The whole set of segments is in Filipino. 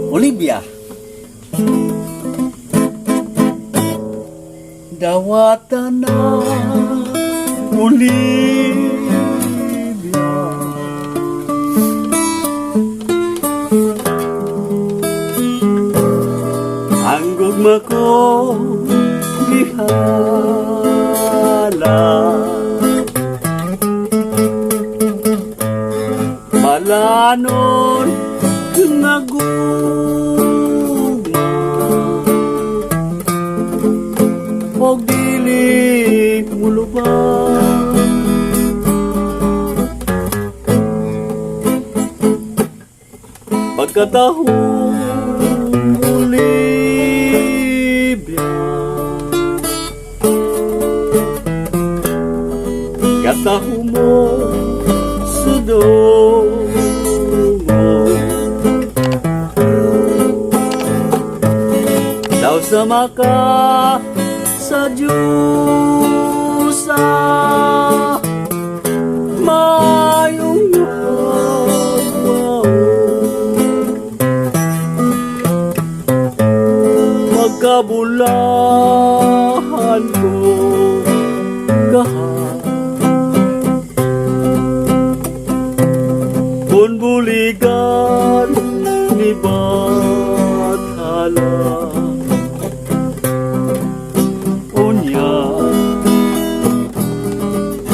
Olivia, dawatan na Olivia, ang gugma ko gihala, malanon nagugma og dili mulubang pagkatahong Olivia, katahong mo sudong sama ka sa Diyosa, mayong magkabulahan ko gahan kung buligan ni Bathala.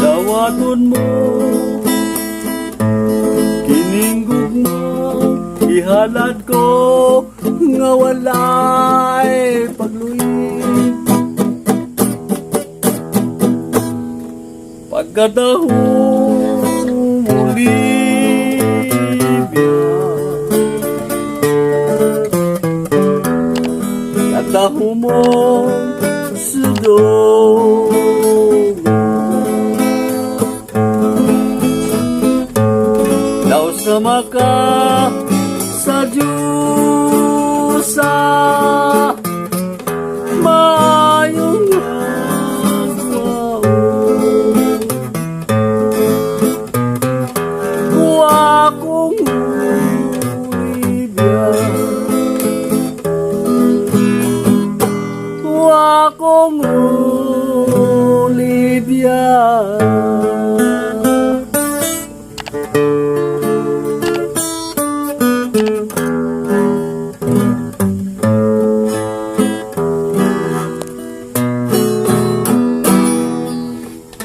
Dawaton mo kininggog mo ihalad ko nga walay pagluyi pagkatahong Olivia, katahong mo sudong sama ka sa Diyosa, mayong agwao kuha kong Olivia, kuha kong Olivia.